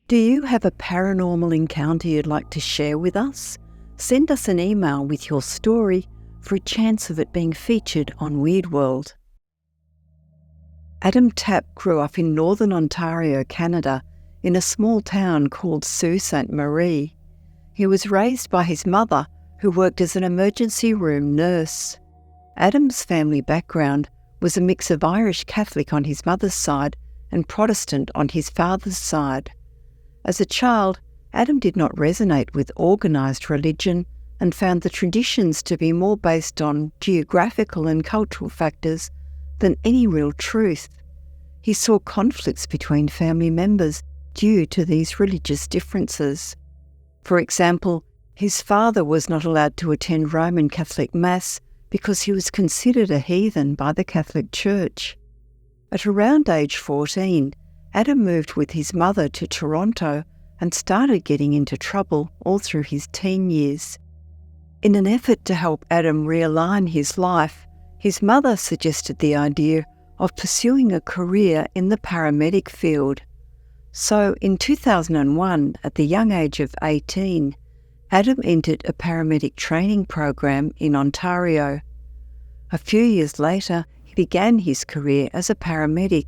Do you have a paranormal encounter you'd like to share with us? Send us an email with your story for a chance of it being featured on Weird World. Adam Tapp grew up in northern Ontario, Canada, in a small town called Sault Ste. Marie. He was raised by his mother, who worked as an emergency room nurse. Adam's family background was a mix of Irish Catholic on his mother's side and Protestant on his father's side. As a child, Adam did not resonate with organised religion and found the traditions to be more based on geographical and cultural factors than any real truth. He saw conflicts between family members due to these religious differences. For example, his father was not allowed to attend Roman Catholic Mass because he was considered a heathen by the Catholic Church. At around age 14, Adam moved with his mother to Toronto and started getting into trouble all through his teen years. In an effort to help Adam realign his life, his mother suggested the idea of pursuing a career in the paramedic field. So in 2001, at the young age of 18, Adam entered a paramedic training program in Ontario. A few years later, he began his career as a paramedic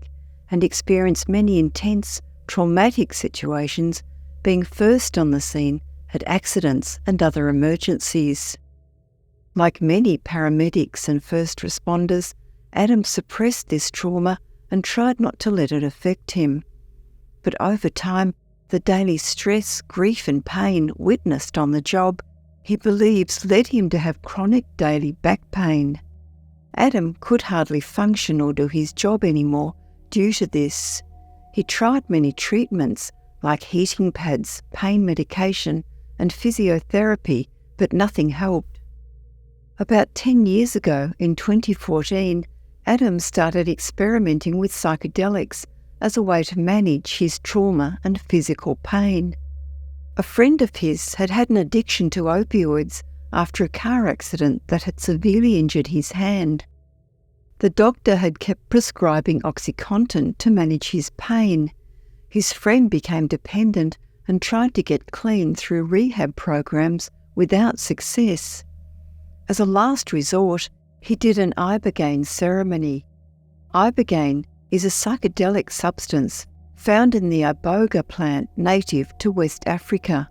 and experienced many intense, traumatic situations, being first on the scene at accidents and other emergencies. Like many paramedics and first responders, Adam suppressed this trauma and tried not to let it affect him. But over time, the daily stress, grief and pain witnessed on the job, he believes led him to have chronic daily back pain. Adam could hardly function or do his job anymore due to this. He tried many treatments like heating pads, pain medication and physiotherapy, but nothing helped. About 10 years ago, in 2014, Adam started experimenting with psychedelics as a way to manage his trauma and physical pain. A friend of his had had an addiction to opioids after a car accident that had severely injured his hand. The doctor had kept prescribing OxyContin to manage his pain. His friend became dependent and tried to get clean through rehab programs without success. As a last resort, he did an ibogaine ceremony. Ibogaine is a psychedelic substance found in the iboga plant native to West Africa.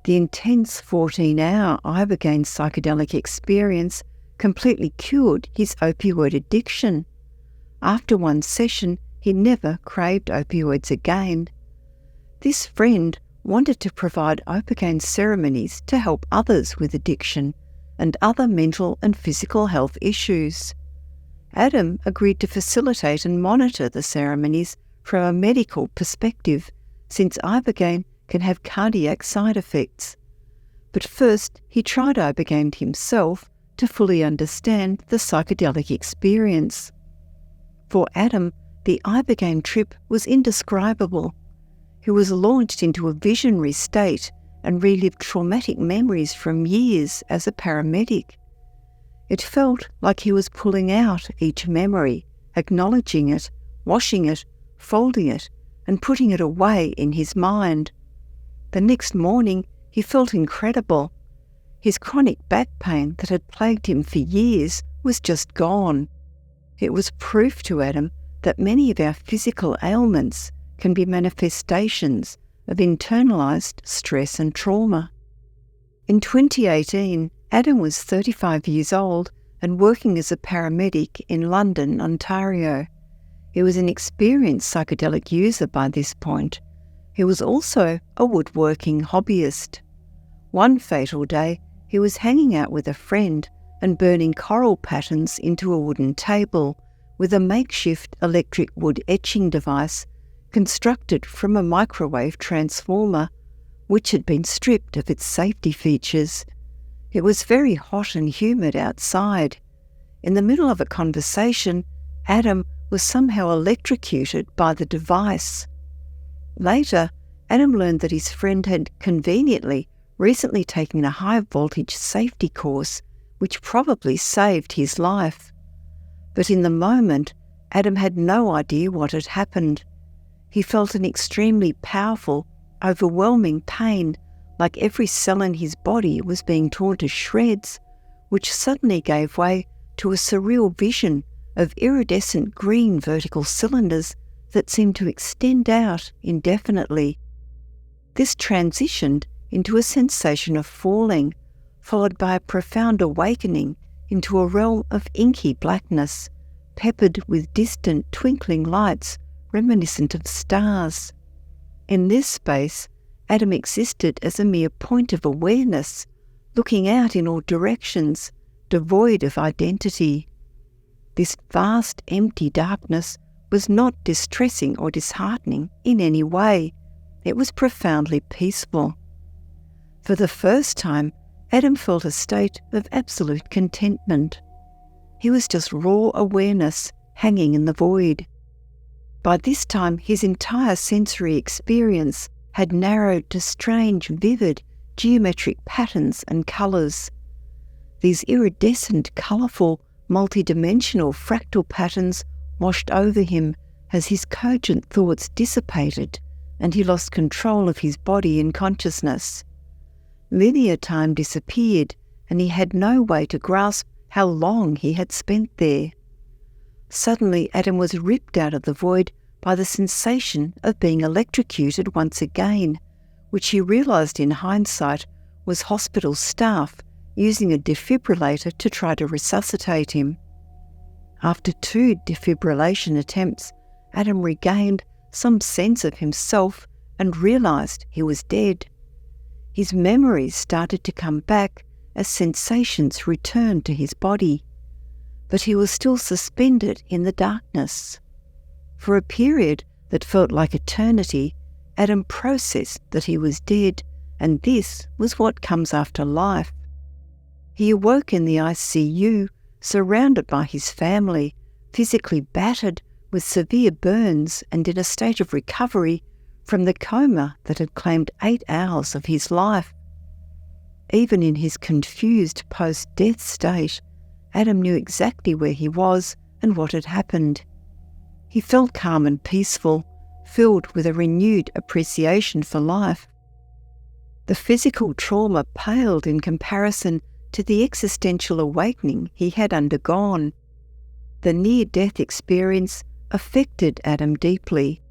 The intense 14-hour ibogaine psychedelic experience completely cured his opioid addiction. After one session, he never craved opioids again. This friend wanted to provide ibogaine ceremonies to help others with addiction and other mental and physical health issues. Adam agreed to facilitate and monitor the ceremonies from a medical perspective, since ibogaine can have cardiac side effects. But first, he tried ibogaine himself to fully understand the psychedelic experience. For Adam, the ibogaine trip was indescribable. He was launched into a visionary state and relived traumatic memories from years as a paramedic. It felt like he was pulling out each memory, acknowledging it, washing it, folding it, and putting it away in his mind. The next morning, he felt incredible. His chronic back pain that had plagued him for years was just gone. It was proof to Adam that many of our physical ailments can be manifestations of internalised stress and trauma. In 2018, Adam was 35 years old and working as a paramedic in London, Ontario. He was an experienced psychedelic user by this point. He was also a woodworking hobbyist. One fatal day, he was hanging out with a friend and burning coral patterns into a wooden table with a makeshift electric wood etching device constructed from a microwave transformer, which had been stripped of its safety features. It was very hot and humid outside. In the middle of a conversation, Adam was somehow electrocuted by the device. Later, Adam learned that his friend had conveniently recently taken a high-voltage safety course, which probably saved his life. But in the moment, Adam had no idea what had happened. He felt an extremely powerful, overwhelming pain, like every cell in his body was being torn to shreds, which suddenly gave way to a surreal vision of iridescent green vertical cylinders that seemed to extend out indefinitely. This transitioned into a sensation of falling, followed by a profound awakening into a realm of inky blackness, peppered with distant twinkling lights reminiscent of stars. In this space, Adam existed as a mere point of awareness, looking out in all directions, devoid of identity. This vast, empty darkness was not distressing or disheartening in any way. It was profoundly peaceful. For the first time, Adam felt a state of absolute contentment. He was just raw awareness hanging in the void. By this time, his entire sensory experience had narrowed to strange, vivid, geometric patterns and colours. These iridescent, colourful, multidimensional fractal patterns washed over him as his cogent thoughts dissipated and he lost control of his body and consciousness. Linear time disappeared and he had no way to grasp how long he had spent there. Suddenly, Adam was ripped out of the void by the sensation of being electrocuted once again, which he realised in hindsight was hospital staff using a defibrillator to try to resuscitate him. After 2 defibrillation attempts, Adam regained some sense of himself and realised he was dead. His memories started to come back as sensations returned to his body, but he was still suspended in the darkness. For a period that felt like eternity, Adam processed that he was dead, and this was what comes after life. He awoke in the ICU, surrounded by his family, physically battered with severe burns and in a state of recovery from the coma that had claimed 8 hours of his life. Even in his confused post-death state, Adam knew exactly where he was and what had happened. He felt calm and peaceful, filled with a renewed appreciation for life. The physical trauma paled in comparison to the existential awakening he had undergone. The near-death experience affected Adam deeply.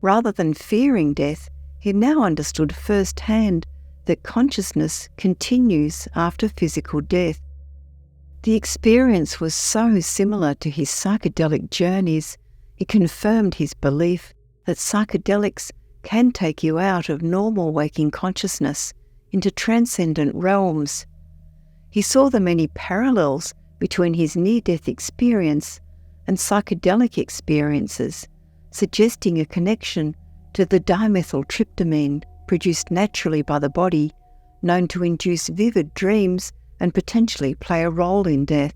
Rather than fearing death, he now understood firsthand that consciousness continues after physical death. The experience was so similar to his psychedelic journeys, it confirmed his belief that psychedelics can take you out of normal waking consciousness into transcendent realms. He saw the many parallels between his near-death experience and psychedelic experiences, suggesting a connection to the dimethyltryptamine produced naturally by the body, known to induce vivid dreams and potentially play a role in death.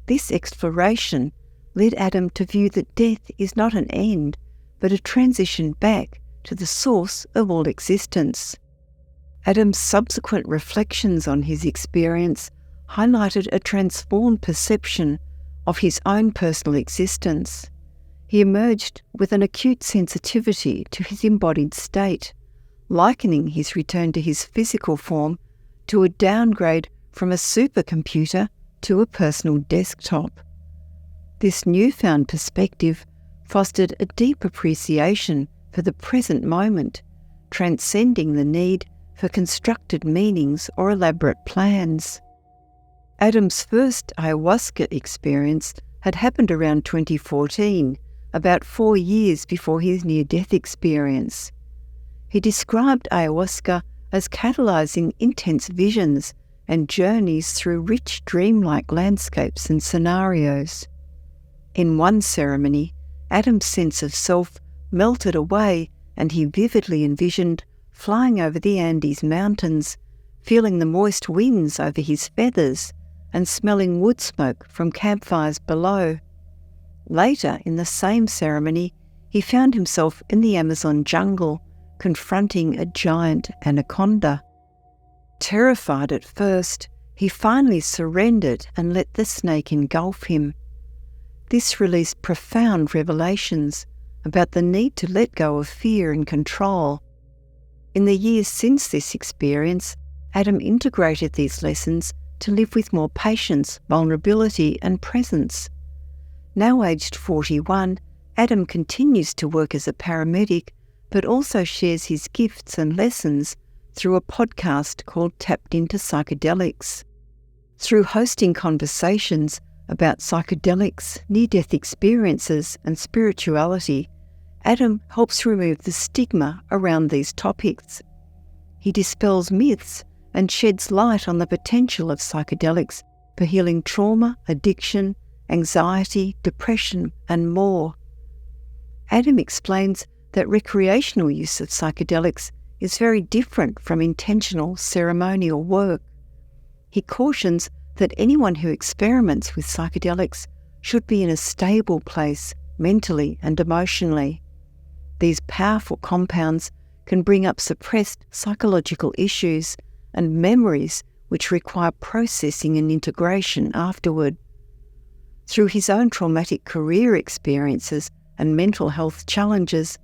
This exploration led Adam to view that death is not an end, but a transition back to the source of all existence. Adam's subsequent reflections on his experience highlighted a transformed perception of his own personal existence. He emerged with an acute sensitivity to his embodied state, likening his return to his physical form to a downgrade from a supercomputer to a personal desktop. This newfound perspective fostered a deep appreciation for the present moment, transcending the need for constructed meanings or elaborate plans. Adam's first ayahuasca experience had happened around 2014, about 4 years before his near-death experience. He described ayahuasca as catalyzing intense visions and journeys through rich dreamlike landscapes and scenarios. In one ceremony, Adam's sense of self melted away and he vividly envisioned flying over the Andes Mountains, feeling the moist winds over his feathers and smelling wood smoke from campfires below. Later, in the same ceremony, he found himself in the Amazon jungle, confronting a giant anaconda. Terrified at first, he finally surrendered and let the snake engulf him. This released profound revelations about the need to let go of fear and control. In the years since this experience, Adam integrated these lessons to live with more patience, vulnerability and presence. Now aged 41, Adam continues to work as a paramedic, but also shares his gifts and lessons through a podcast called Tapped into Psychedelics. Through hosting conversations about psychedelics, near-death experiences and spirituality, Adam helps remove the stigma around these topics. He dispels myths and sheds light on the potential of psychedelics for healing trauma, addiction, anxiety, depression, and more. Adam explains that recreational use of psychedelics is very different from intentional ceremonial work. He cautions that anyone who experiments with psychedelics should be in a stable place, mentally and emotionally. These powerful compounds can bring up suppressed psychological issues and memories which require processing and integration afterward. Through his own traumatic career experiences and mental health challenges,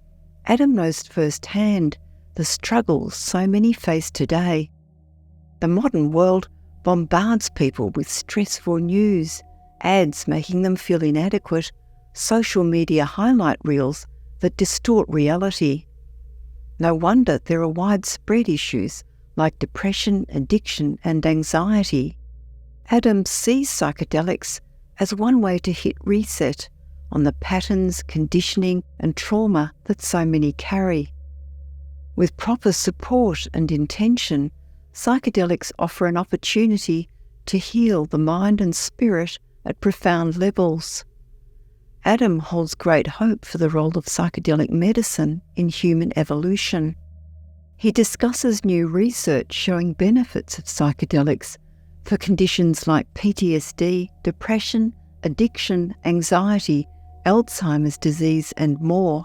Adam knows firsthand the struggles so many face today. The modern world bombards people with stressful news, ads making them feel inadequate, social media highlight reels that distort reality. No wonder there are widespread issues like depression, addiction and anxiety. Adam sees psychedelics as one way to hit reset on the patterns, conditioning and trauma that so many carry. With proper support and intention, psychedelics offer an opportunity to heal the mind and spirit at profound levels. Adam holds great hope for the role of psychedelic medicine in human evolution. He discusses new research showing benefits of psychedelics for conditions like PTSD, depression, addiction, anxiety, Alzheimer's disease and more,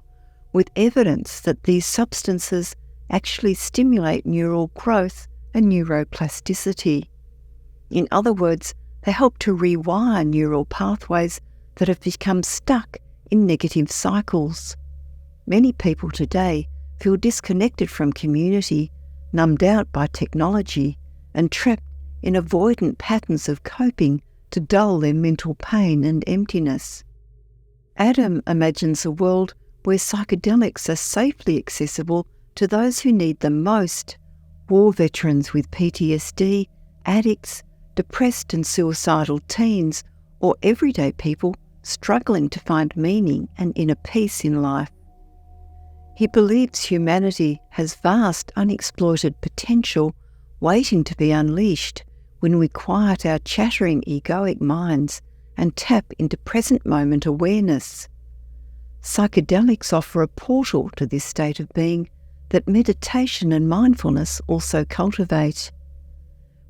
with evidence that these substances actually stimulate neural growth and neuroplasticity. In other words, they help to rewire neural pathways that have become stuck in negative cycles. Many people today feel disconnected from community, numbed out by technology, and trapped in avoidant patterns of coping to dull their mental pain and emptiness. Adam imagines a world where psychedelics are safely accessible to those who need them most: war veterans with PTSD, addicts, depressed and suicidal teens, or everyday people struggling to find meaning and inner peace in life. He believes humanity has vast unexploited potential waiting to be unleashed when we quiet our chattering egoic minds and tap into present moment awareness. Psychedelics offer a portal to this state of being that meditation and mindfulness also cultivate.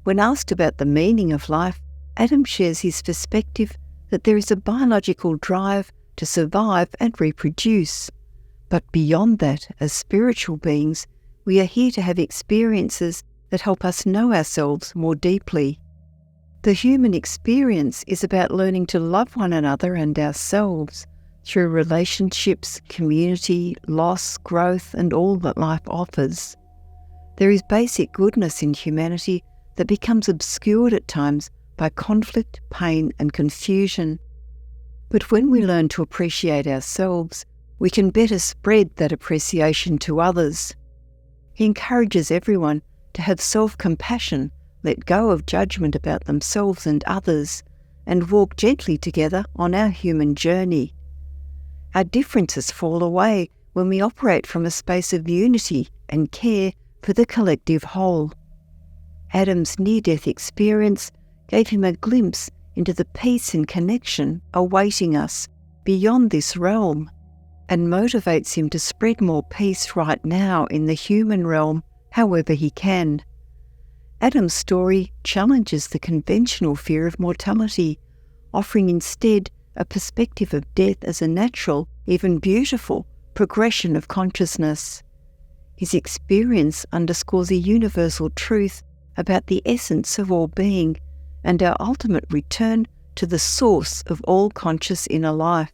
When asked about the meaning of life, Adam shares his perspective that there is a biological drive to survive and reproduce. But beyond that, as spiritual beings, we are here to have experiences that help us know ourselves more deeply. The human experience is about learning to love one another and ourselves through relationships, community, loss, growth, and all that life offers. There is basic goodness in humanity that becomes obscured at times by conflict, pain, and confusion. But when we learn to appreciate ourselves, we can better spread that appreciation to others. He encourages everyone to have self-compassion, let go of judgment about themselves and others, and walk gently together on our human journey. Our differences fall away when we operate from a space of unity and care for the collective whole. Adam's near-death experience gave him a glimpse into the peace and connection awaiting us beyond this realm, and motivates him to spread more peace right now in the human realm however he can. Adam's story challenges the conventional fear of mortality, offering instead a perspective of death as a natural, even beautiful, progression of consciousness. His experience underscores a universal truth about the essence of all being and our ultimate return to the source of all conscious inner life.